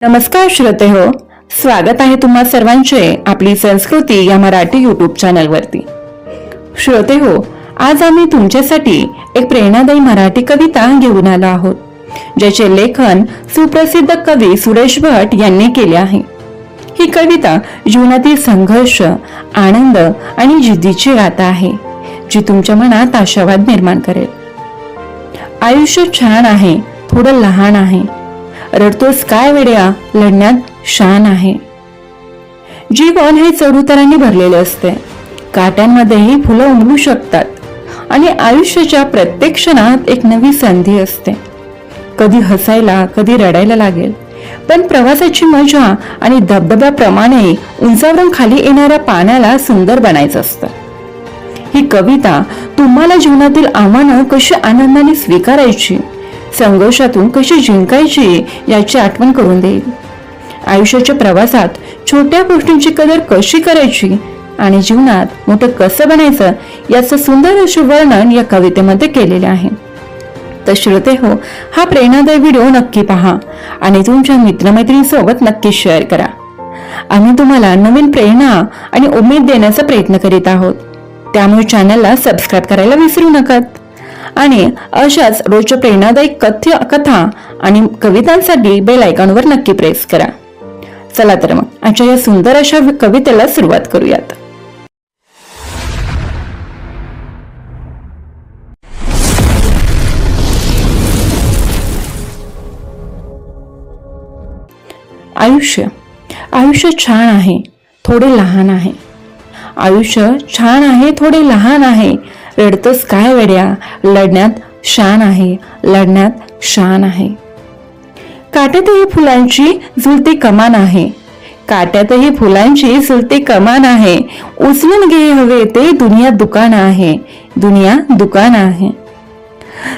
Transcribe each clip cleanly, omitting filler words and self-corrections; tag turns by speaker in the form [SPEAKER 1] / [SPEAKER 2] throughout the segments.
[SPEAKER 1] नमस्कार श्रोते हो, स्वागत आहे तुम्हा सर्वांचे आपली संस्कृती या मराठी यूट्यूब चॅनलवरती। श्रोते हो, आज आम्ही तुमच्यासाठी एक प्रेरणादायी मराठी कविता घेऊन आलो आहोत, ज्याचे लेखन सुप्रसिद्ध कवी सुरेश भट यांनी केले आहे। ही कविता जीवनातील संघर्ष, आनंद आणि जिद्दीची गाथा आहे, जी तुमच्या मनात आशावाद निर्माण करेल। आयुष्य छान आहे, थोडं लहान आहे, रडतोस काय वेड्या, लढण्यात शान आहे। जीवन हे चढउतारांनी भरलेले असते, काट्यांमध्येही फुलं उमलू शकतात आणि आयुष्याच्या प्रत्येक क्षणात एक नवी संधी असते। कधी हसायला, कधी रडायला लागेल, पण प्रवासाची मजा आणि धबधब्याप्रमाणे उंचावरून खाली येणाऱ्या पाण्याला सुंदर बनायचं असतं। ही कविता तुम्हाला जीवनातील आव्हानं कशी आनंदाने स्वीकारायची, संघर्षातून कशी जिंकायची याची आठवण करून देईल। आयुष्याच्या प्रवासात छोट्या गोष्टींची कदर कशी करायची आणि जीवनात मोठं कसं बनायचं याचं सुंदर असे वर्णन या कवितेमध्ये केलेले आहे। तर श्रोते हो, हा प्रेरणादायी व्हिडिओ नक्की पहा आणि तुमच्या मित्रमैत्रिणींसोबत नक्की शेअर करा। आम्ही तुम्हाला नवीन प्रेरणा आणि उमेद देण्याचा प्रयत्न करीत आहोत, त्यामुळे चॅनलला सबस्क्राईब करायला विसरू नका आणि अशाच रोजच्या प्रेरणादायी कथा आणि कवितांसाठी बेल आयकॉनवर नक्की प्रेस करा। चला तर मग आजच्या या सुंदर अशा कवितेला सुरुवात करूयात। आयुष्य छान आहे, थोडे लहान आहे। आयुष्य छान आहे, थोडे लहान आहे, रडतोस काय वेड्या, लढण्यात शान आहे, लढण्यात शान आहे। काट्यातही फुलांची झुलती कमान आहे, काट्यातही फुलांची झुलती कमान आहे, उचलून घे हवे ते दुनिया दुकान आहे, दुनिया दुकान आहे।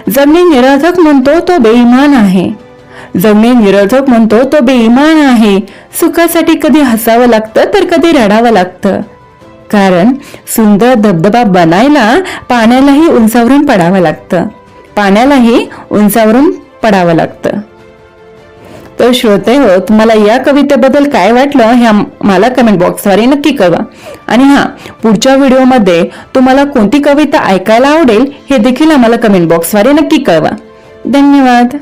[SPEAKER 1] जमणे निरर्थक म्हणतो तो बेईमान आहे, जमणे निरर्थक म्हणतो तो बेईमान आहे। सुखासाठी कधी हसावं लागतं तर कधी रडावं लागतं, कारण सुंदर धबधबा बनायला पाण्यालाही उंचावरून पडावं लागतं, पाण्यालाही उंचावरून पडावं लागतं। तर श्रोते हो, तुम्हाला या कवितेबद्दल काय वाटलं हे मला कमेंट बॉक्सद्वारे नक्की कळवा आणि पुढच्या व्हिडिओमध्ये तुम्हाला कोणती कविता ऐकायला आवडेल हे देखील आम्हाला कमेंट बॉक्सद्वारे नक्की कळवा। धन्यवाद।